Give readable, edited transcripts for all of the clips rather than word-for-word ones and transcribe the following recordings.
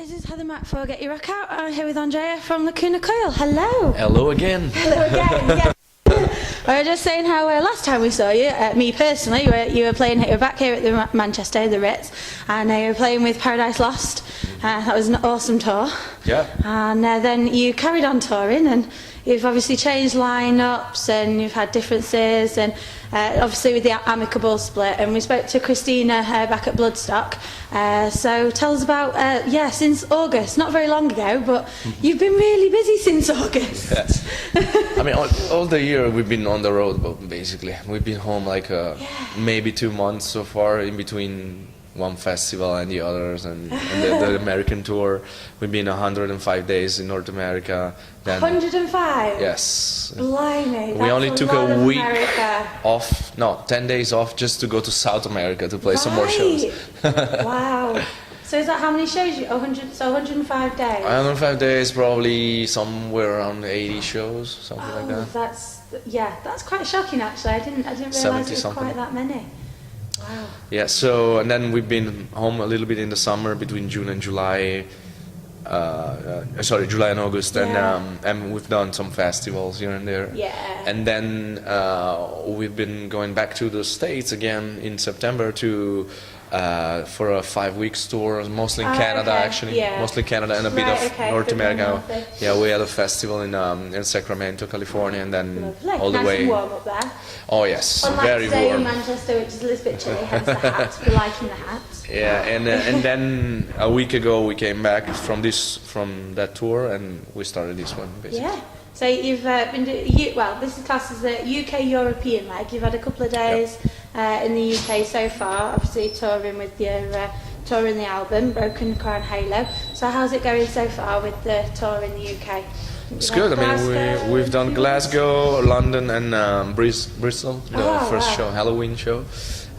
guys, it's Heather Mac for Get Your Rock Out. I'm here with Andrea from Lacuna Coil. Hello. Hello again. Hello again. We were just saying how last time we saw you, me personally, you were playing. You were back here at the Manchester, the Ritz, and you were playing with Paradise Lost. That was an awesome tour. Yeah. And then you carried on touring, and you've obviously changed lineups, and you've had differences, and obviously with the amicable split. And we spoke to Christina back at Bloodstock. So tell us about since August, not very long ago, but you've been really busy since August. Yes. I mean, all the year we've been on the road, but basically we've been home like maybe 2 months so far in between one festival and the others, and the American tour. We've been 105 days in North America. Then, 105? Yes. Blimey, we only took a week America. off, no, 10 days off just to go to South America to play some more shows. Wow. So is that how many shows? 105 days? 105 days, probably somewhere around 80 shows, something like that. That's quite shocking actually. I didn't realise it was quite that many. Wow. Yeah, so, and then we've been home a little bit in the summer between June and July. July and August, and we've done some festivals here and there. Yeah. And then we've been going back to the States again in September for a 5 weeks tour, mostly in Canada actually. Yeah. Mostly Canada and a bit of North America. Yeah, we had a festival in Sacramento, California, and then all the way. Nice and warm up there. Oh yes, unlike very today warm. in Manchester, which is a little bit chilly, hence the hat. We're liking the hat. Yeah, and then a week ago we came back from that tour and we started this one basically. Yeah. So you've been doing, this is classed as the UK European leg. You've had a couple of days in the UK so far, obviously touring with your touring the album Broken Crown Halo. So how's it going so far with the tour in the UK? It's good. I mean, we've done Glasgow, London, and Bristol, the first show, Halloween show.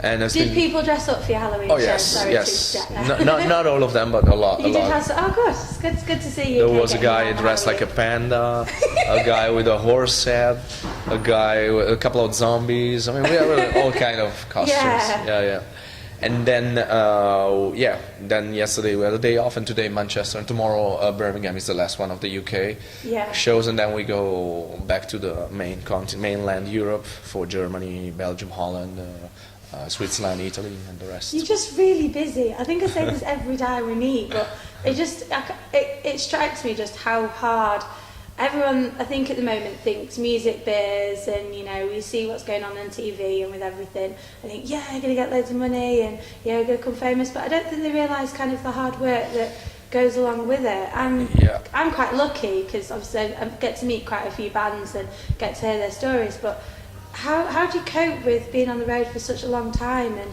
And did people dress up for your Halloween show? Yes, Sorry yes. Not all of them, but a lot. You did have good. It's good to see you. There was a guy dressed like a panda, a guy with a horse head, a guy with a couple of zombies. I mean, we have all kind of costumes. Yeah. And then, then yesterday we had a day off, and today Manchester, and tomorrow Birmingham is the last one of the UK shows, and then we go back to the mainland Europe for Germany, Belgium, Holland, Switzerland, Italy, and the rest. You're just really busy. I think I say this every time we meet, but it strikes me just how hard everyone, I think at the moment, thinks music biz, and we see what's going on TV and with everything. I think, you're going to get loads of money and you're going to become famous, but I don't think they realise kind of the hard work that goes along with it. I'm quite lucky because obviously I get to meet quite a few bands and get to hear their stories, but how do you cope with being on the road for such a long time? And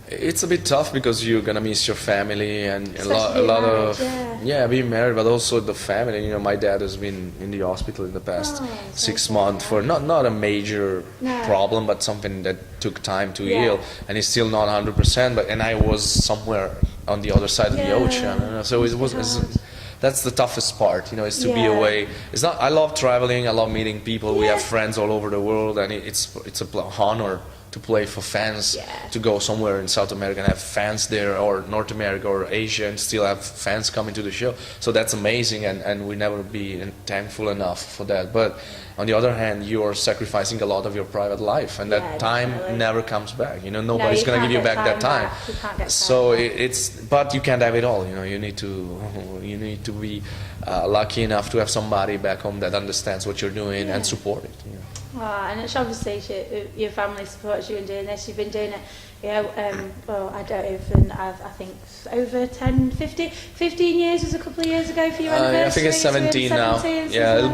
it's a bit tough because you're gonna miss your family and a lot married, of being married, but also the family. My dad has been in the hospital in the past 6 months for not a major problem, but something that took time to heal, and he's still not 100%. And I was somewhere on the other side of the ocean, so it was. That's the toughest part, is to be away. It's not. I love traveling. I love meeting people. We have friends all over the world, and it's an honor to play for fans, to go somewhere in South America and have fans there, or North America or Asia, and still have fans coming to the show. So that's amazing, and we never be thankful enough for that. But on the other hand, you are sacrificing a lot of your private life, and that time never comes back. Nobody's going to give you back that time. So but you can't have it all. You need to be lucky enough to have somebody back home that understands what you're doing and support it. And it's obviously your family supports you in doing this. You've been doing it, I think over 15 years was a couple of years ago for your anniversary. I think it's 17 now. Yeah,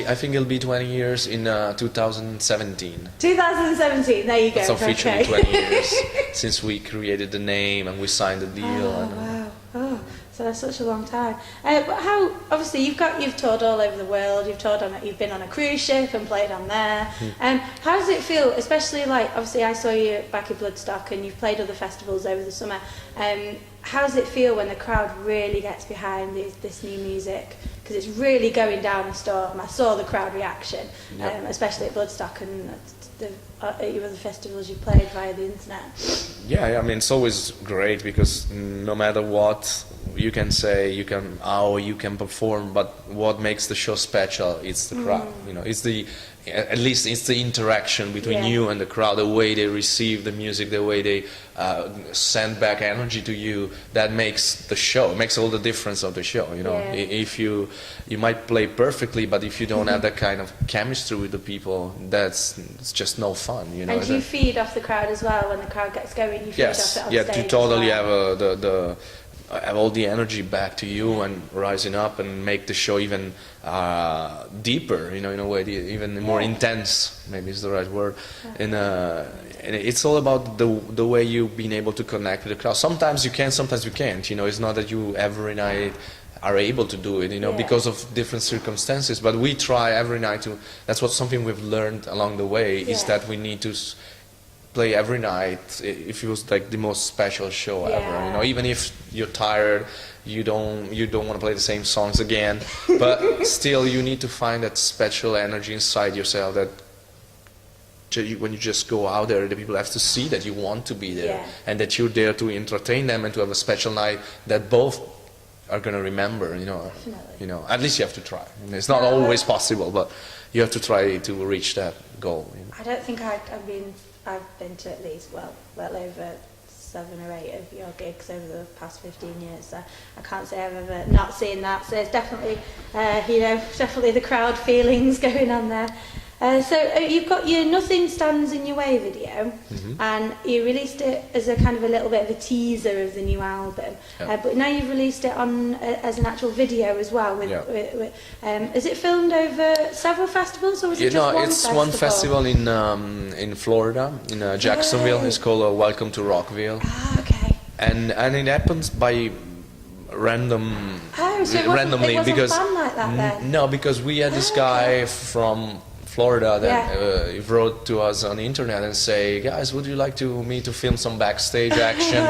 I think it'll be 20 years in 2017. 2017, there you go. That's officially 20 years since we created the name and we signed the deal. Wow. So that's such a long time. But how? Obviously, you've toured all over the world. You've been on a cruise ship and played on there. How does it feel? Especially obviously, I saw you back in Bloodstock, and you've played other festivals over the summer. How does it feel when the crowd really gets behind this new music? Because it's really going down a storm. I saw the crowd reaction, especially at Bloodstock and at your other festivals you played via the internet. Yeah, I mean, it's always great because no matter what you can say you can perform, but what makes the show special? It's the crowd. You know, at least it's the interaction between you and the crowd, the way they receive the music, the way they send back energy to you. That makes the show. It makes all the difference of the show. You know, if you might play perfectly, but if you don't have that kind of chemistry with the people, it's just no fun. You know. And you feed off the crowd as well when the crowd gets going. You feed off it on stage. To totally have have all the energy back to you and rising up and make the show even deeper, you know, in a way, even more intense, maybe is the right word. And it's all about the way you've been able to connect with the crowd. Sometimes you can, sometimes you can't, you know. It's not that you every night are able to do it, you know, because of different circumstances, but we try every night to, that's something we've learned along the way, is that we need to play every night. It feels like the most special show ever, you know. Even if you're tired, you don't want to play the same songs again, but still you need to find that special energy inside yourself that when you just go out there, the people have to see that you want to be there, and that you're there to entertain them and to have a special night that both are going to remember, you know. Definitely. You know, at least you have to try. I mean, it's not always possible, but you have to try to reach that goal, you know. I don't think I've been to at least well over 7 or 8 of your gigs over the past 15 years, so I can't say I've ever not seen that. So it's definitely, you know, definitely the crowd feelings going on there. So you've got your Nothing Stands in Your Way video, and you released it as a kind of a little bit of a teaser of the new album, but now you've released it on as an actual video as well. Is it filmed over several festivals, or was it just one festival? It's one festival in Florida, in Jacksonville. It's called Welcome to Rockville. Ah, okay. And it happens by randomly it wasn't because fun like that then? No, because we had this guy from Florida that he wrote to us on the internet and say, guys, would you like me to film some backstage action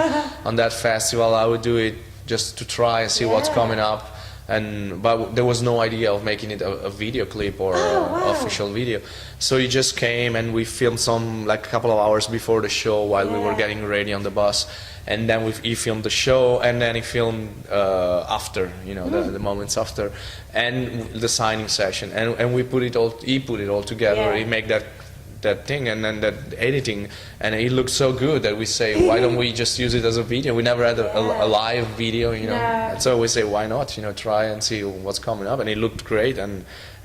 on that festival? I would do it just to try and see what's coming up. But there was no idea of making it a video clip or official video. So he just came and we filmed some, like a couple of hours before the show while we were getting ready on the bus. And then he filmed the show, and then he filmed after, you know, the moments after, and the signing session, and he put it all together. He made that thing, and then that editing, and it looked so good that we say, why don't we just use it as a video? We never had a live video, you know, and so we say, why not, you know, try and see what's coming up, and it looked great, and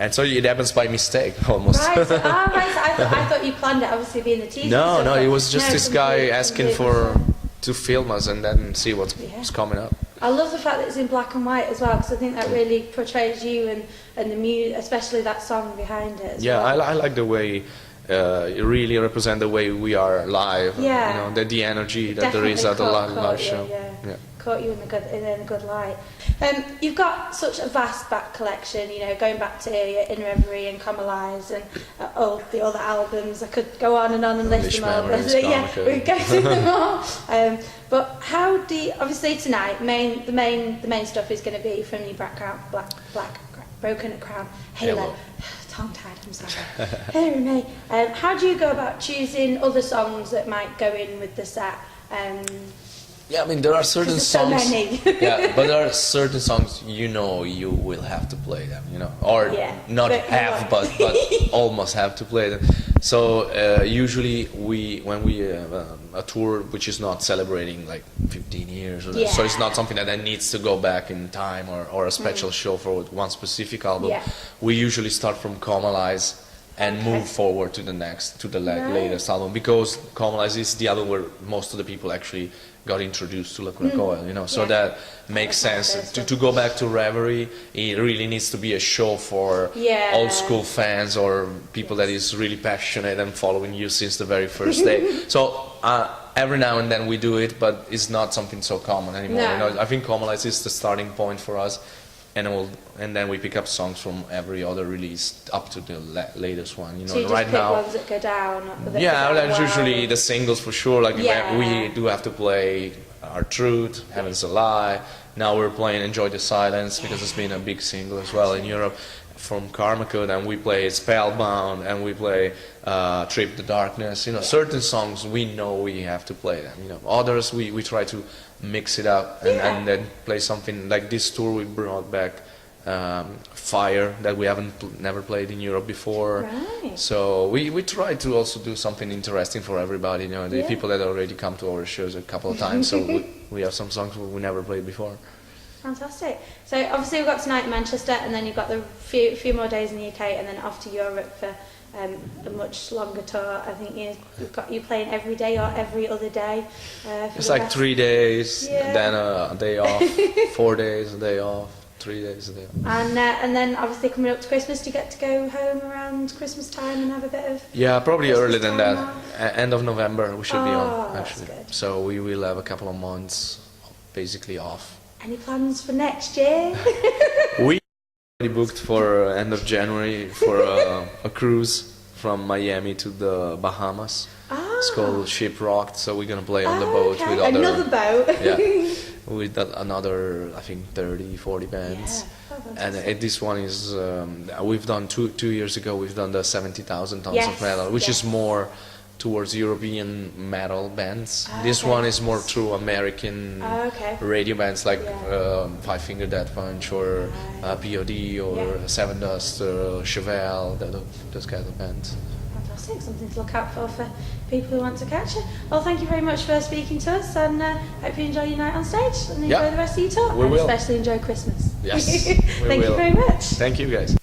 so it happens by mistake almost. Right, so I thought you planned it, obviously being the teaser. No, it was just this guy asking to film us and then see what's coming up. I love the fact that it's in black and white as well, because I think that really portrays you and the music, especially that song behind it as well. I like the way it really represents the way we are live. You know, the energy that there is at the live show. Caught you in a good light. You've got such a vast back collection, you know, going back to In Reverie and Come Alive and all the other albums. I could go on and list them all. We go through them all. But how do you, obviously tonight, the main stuff is going to be from the black Broken Crown Halo. Tongue-tied, I'm sorry. Hear me. How do you go about choosing other songs that might go in with the set? Yeah, I mean, there are certain songs. So many. But there are certain songs you know you will have to play them, you know, or not have, but almost have to play them. So usually when we a tour which is not celebrating like 15 years, or so it's not something that needs to go back in time or a special show for one specific album. We usually start from Come Alive and move forward to the latest album, because Come Alive is the album where most of the people actually got introduced to Lacuna Coil, you know, so that makes sense. To go back to Reverie, it really needs to be a show for old school fans or people that is really passionate and following you since the very first day. So every now and then we do it, but it's not something so common anymore. You know, I think Come Alive is the starting point for us, and then we pick up songs from every other release up to the latest one. You know, so you just right pick now, ones that go down. That's usually the singles for sure. Like we do have to play Our Truth, Heaven's a Lie. Now we're playing Enjoy the Silence because it's been a big single as well in Europe. from Karma Code, and we play Spellbound, and we play Trip the Darkness. You know, certain songs we know we have to play them. You know, others we try to mix it up and then play something like this tour. We brought back Fire that we never played in Europe before. Right. So we try to also do something interesting for everybody. You know, the people that already come to our shows a couple of times. So we have some songs we never played before. Fantastic. So obviously we've got tonight in Manchester, and then you've got the few more days in the UK, and then off to Europe for a much longer tour. I think you've got you playing every day or every other day. It's like 3 days, then a day off, 4 days, a day off, 3 days, a day off. And then obviously coming up to Christmas, do you get to go home around Christmas time and have a bit of... Yeah, probably Christmas earlier than time that. End of November we should be on, that's actually. good. So we will have a couple of months basically off. Any plans for next year? We already booked for end of January for a cruise from Miami to the Bahamas. It's called Shipwrecked, so we're gonna play on the boat with other... Another boat? With another, I think, 30, 40 bands. Yeah. And this one is, we've done two years ago, we've done the 70,000 Tons of Metal, which is more towards European metal bands. This one is more through American radio bands like Five Finger Death Punch or POD or Seven Dust or Chevelle, those kind of bands. Fantastic, something to look out for people who want to catch it. Well, thank you very much for speaking to us, and hope you enjoy your night on stage and enjoy the rest of your tour. We will. Especially enjoy Christmas. Yes, Thank you very much. Thank you, guys.